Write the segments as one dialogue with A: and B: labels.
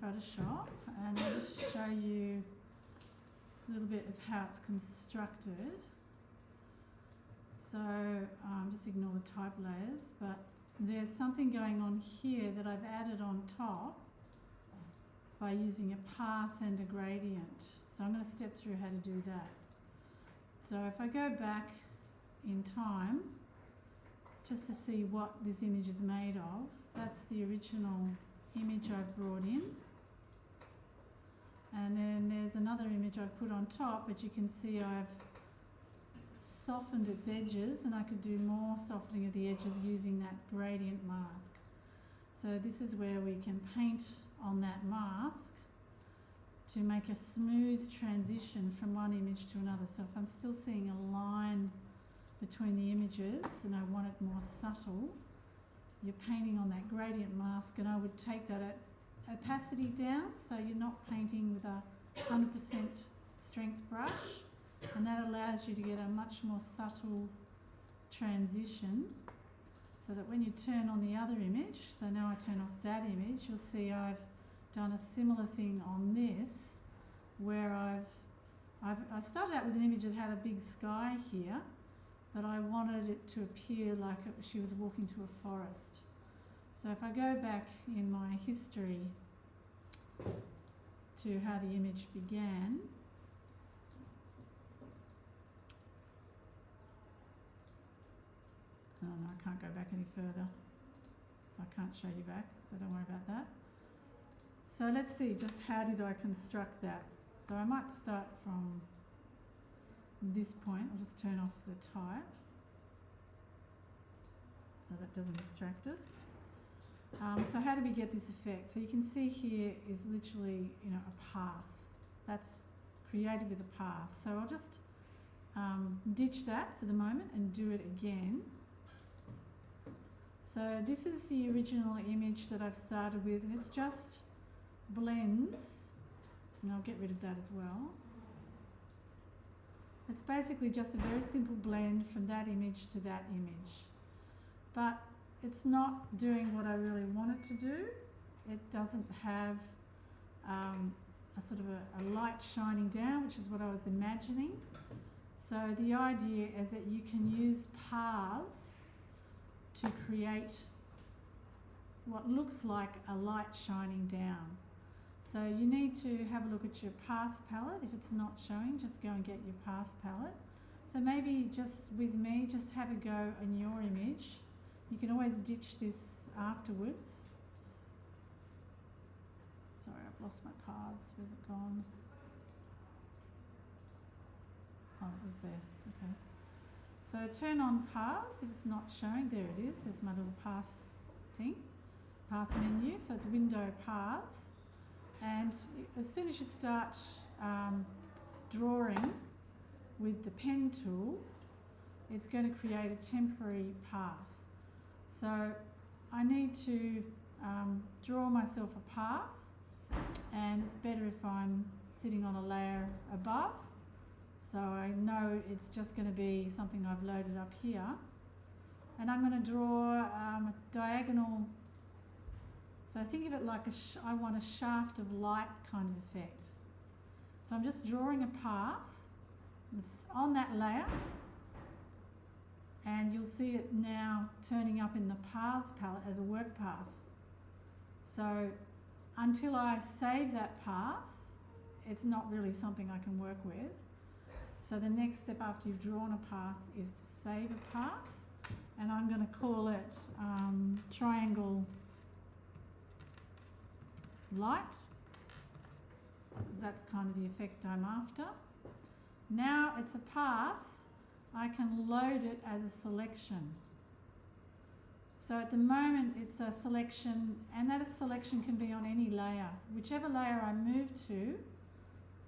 A: Photoshop, and I'll just show you a little bit of how it's constructed. So just ignore the type layers, but there's something going on here that I've added on top by using a path and a gradient. So I'm going to step through how to do that. So if I go back in time, just to see what this image is made of, that's the original image I've brought in. And then there's another image I've put on top, but you can see I've softened its edges, and I could do more softening of the edges using that gradient mask. So this is where we can paint on that mask to make a smooth transition from one image to another. So if I'm still seeing a line between the images and I want it more subtle, you're painting on that gradient mask, and I would take that opacity down so you're not painting with a 100% strength brush, and that allows you to get a much more subtle transition, so that when you turn on the other image, so now I turn off that image, you'll see I've done a similar thing on this, where I started out with an image that had a big sky here, but I wanted it to appear like she was walking to a forest. So if I go back in my history to how the image began, oh no, I can't go back any further, so I can't show you back, so don't worry about that. So let's see, just how did I construct that? So I might start from this point. I'll just turn off the type so that doesn't distract us. So how do we get this effect? So you can see here is literally, a path. That's created with a path. So I'll just ditch that for the moment and do it again. So this is the original image that I've started with, and it's just blends, and I'll get rid of that as well. It's basically just a very simple blend from that image to that image, but it's not doing what I really want it to do. It doesn't have a sort of a light shining down, which is what I was imagining. So the idea is that you can use paths to create what looks like a light shining down. So you need to have a look at your path palette. If it's not showing, just go and get your path palette. So maybe just with me, just have a go in your image. You can always ditch this afterwards. Sorry, I've lost my paths. Where's it gone? Oh, it was there. Okay. So turn on paths if it's not showing. There it is. There's my little path thing. Path menu. So it's window paths. And as soon as you start drawing with the pen tool, it's going to create a temporary path. So I need to draw myself a path, and it's better if I'm sitting on a layer above. So I know it's just going to be something I've loaded up here. And I'm going to draw a diagonal. So think of it like I want a shaft of light kind of effect. So I'm just drawing a path. It's on that layer, and you'll see it now turning up in the paths palette as a work path. So until I save that path, it's not really something I can work with. So the next step after you've drawn a path is to save a path, and I'm going to call it triangle light, because that's kind of the effect I'm after. Now it's a path, I can load it as a selection. So at the moment it's a selection, and that selection can be on any layer. Whichever layer I move to,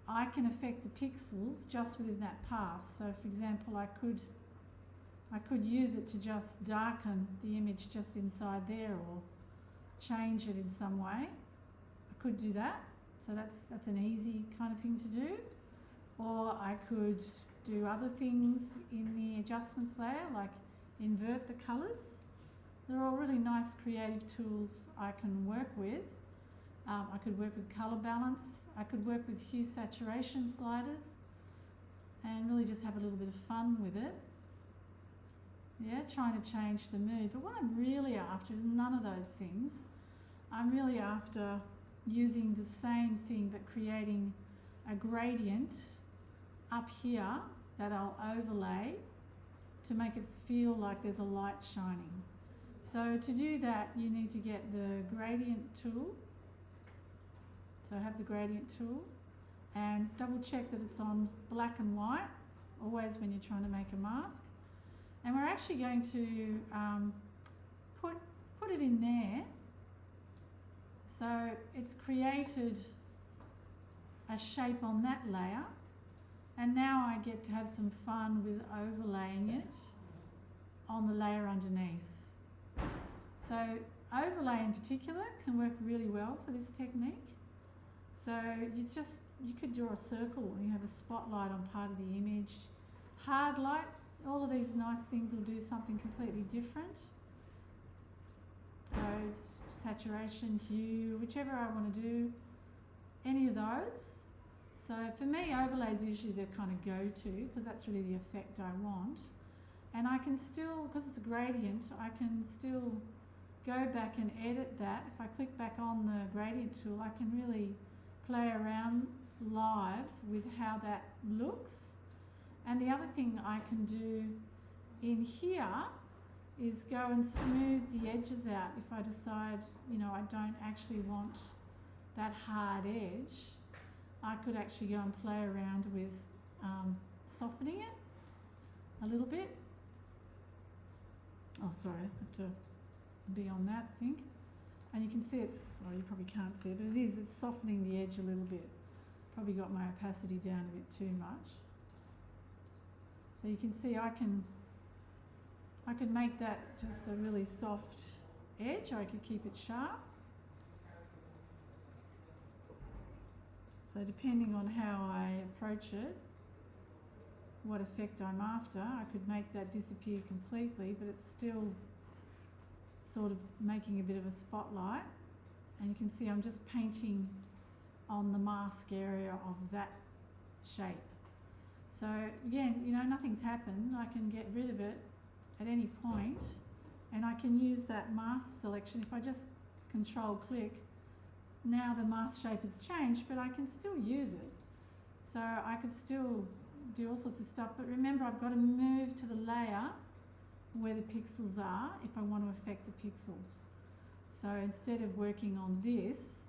A: I can affect the pixels just within that path. So for example, I could use it to just darken the image just inside there, or change it in some way. I could do that. So that's an easy kind of thing to do. Or I could do other things in the adjustments layer, like invert the colours. They're all really nice creative tools I can work with. I could work with colour balance. I could work with hue saturation sliders and really just have a little bit of fun with it. Yeah, trying to change the mood. But what I'm really after is none of those things. I'm really after using the same thing but creating a gradient up here that I'll overlay to make it feel like there's a light shining. So to do that, you need to get the gradient tool. So I have the gradient tool and double check that it's on black and white, always when you're trying to make a mask. And we're actually going to put it in there. So it's created a shape on that layer, and now I get to have some fun with overlaying it on the layer underneath. So overlay in particular can work really well for this technique. So you could draw a circle and you have a spotlight on part of the image. Hard light, all of these nice things will do something completely different. So saturation, hue, whichever I want to do, any of those. So for me, overlays usually the kind of go-to because that's really the effect I want. And I can still, because it's a gradient, I can still go back and edit that. If I click back on the gradient tool, I can really play around live with how that looks. And the other thing I can do in here is go and smooth the edges out if I decide, I don't actually want that hard edge. I could actually go and play around with softening it a little bit. Oh, sorry, I have to be on that, I think. And you can see well, you probably can't see it, but it's softening the edge a little bit. Probably got my opacity down a bit too much. So you can see I can make that just a really soft edge, or I could keep it sharp. So depending on how I approach it, what effect I'm after, I could make that disappear completely, but it's still sort of making a bit of a spotlight. And you can see I'm just painting on the mask area of that shape. So again, nothing's happened. I can get rid of it at any point, and I can use that mask selection. If I just control click, now the mask shape has changed, but I can still use it. So I could still do all sorts of stuff, but remember I've got to move to the layer where the pixels are if I want to affect the pixels. So instead of working on this,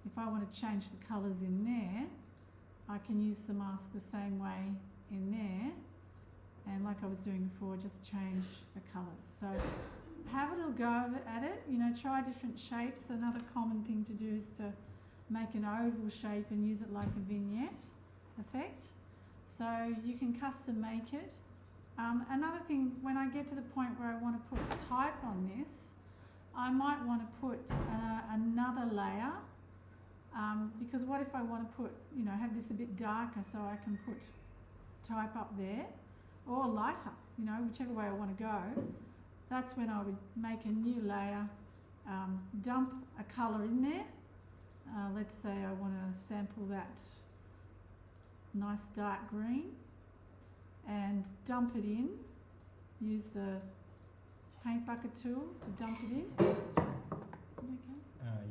A: if I want to change the colours in there, I can use the mask the same way in there, and like I was doing before, just change the colours. So have a little go at it, try different shapes. Another common thing to do is to make an oval shape and use it like a vignette effect. So you can custom make it. Another thing, when I get to the point where I want to put type on this, I might want to put another layer, because what if I want to put, have this a bit darker so I can put type up there, or lighter, whichever way I want to go. That's when I would make a new layer, dump a colour in there. Let's say I want to sample that nice dark green and dump it in. Use the paint bucket tool to dump it in. Okay.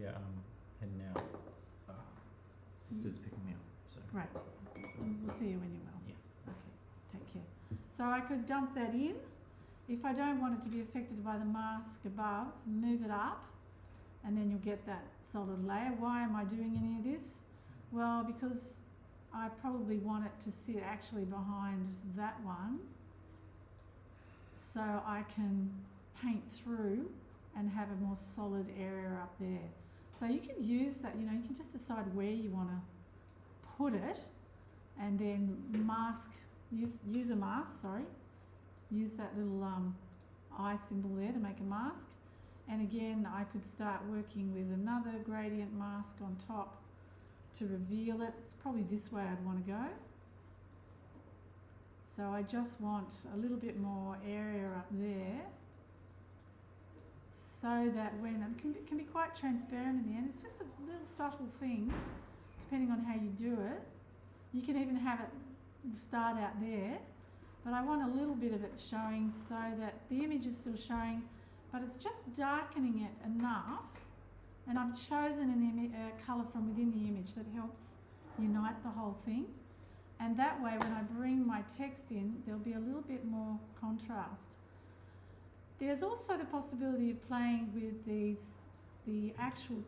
B: Yeah, heading out. Sister's picking me up. So.
A: Great. We'll see you when you're well.
B: Yeah.
A: Okay. Take care. So I could dump that in. If I don't want it to be affected by the mask above, move it up, and then you'll get that solid layer. Why am I doing any of this? Well, because I probably want it to sit actually behind that one, so I can paint through and have a more solid area up there. So you can use that, you can just decide where you want to put it, and then use a mask, use that little eye symbol there to make a mask. And again, I could start working with another gradient mask on top to reveal it. It's probably this way I'd want to go. So I just want a little bit more area up there so that when it can be quite transparent in the end. It's just a little subtle thing, depending on how you do it. You can even have it start out there, but I want a little bit of it showing so that the image is still showing, but it's just darkening it enough. And I've chosen a colour from within the image that helps unite the whole thing. And that way, when I bring my text in, there'll be a little bit more contrast. There's also the possibility of playing with the actual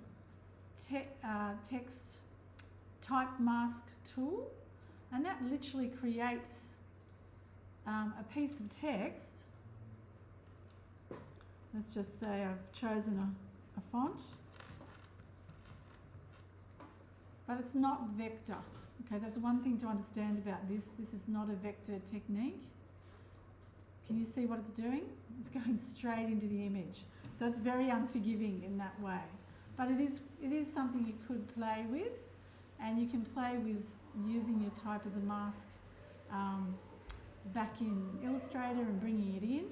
A: text type mask tool, and that literally creates a piece of text. Let's just say I've chosen a font, but it's not vector. Okay, that's one thing to understand about this. This is not a vector technique. Can you see what it's doing? It's going straight into the image. So it's very unforgiving in that way. But it is something you could play with, and you can play with using your type as a mask back in Illustrator and bringing it in.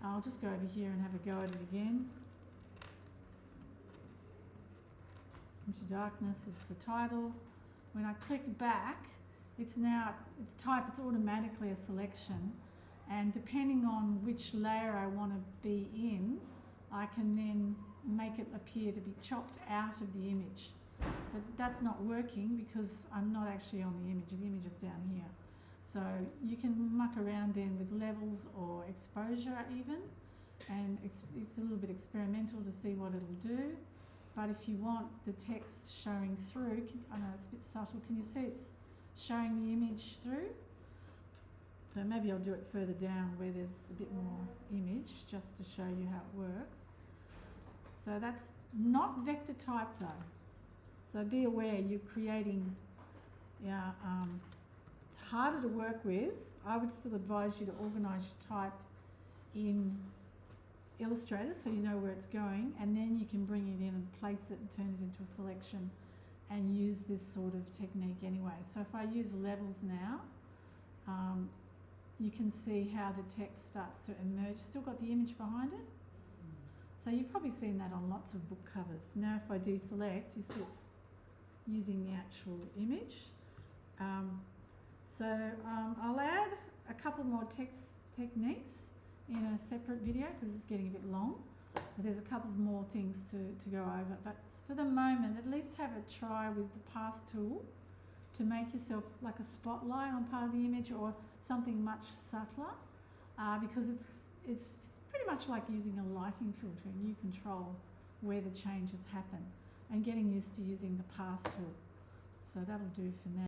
A: I'll just go over here and have a go at it again. Into darkness is the title. When I click back, it's automatically a selection, and depending on which layer I want to be in, I can then make it appear to be chopped out of the image. But that's not working because I'm not actually on the image is down here. So you can muck around then with levels or exposure even, and it's a little bit experimental to see what it'll do. But if you want the text showing through, I know it's a bit subtle, can you see it's showing the image through? So maybe I'll do it further down where there's a bit more image, just to show you how it works. So that's not vector type though. So be aware you're creating, it's harder to work with. I would still advise you to organise your type in Illustrator so you know where it's going, and then you can bring it in and place it and turn it into a selection and use this sort of technique anyway. So if I use levels now, you can see how the text starts to emerge. Still got the image behind it. So you've probably seen that on lots of book covers. Now if I deselect, you see it's using the actual image. I'll add a couple more text techniques in a separate video because it's getting a bit long. But there's a couple more things to go over. But for the moment, at least have a try with the path tool to make yourself like a spotlight on part of the image or something much subtler, because it's pretty much like using a lighting filter, and you control where the changes happen, and getting used to using the path tool. So that'll do for now.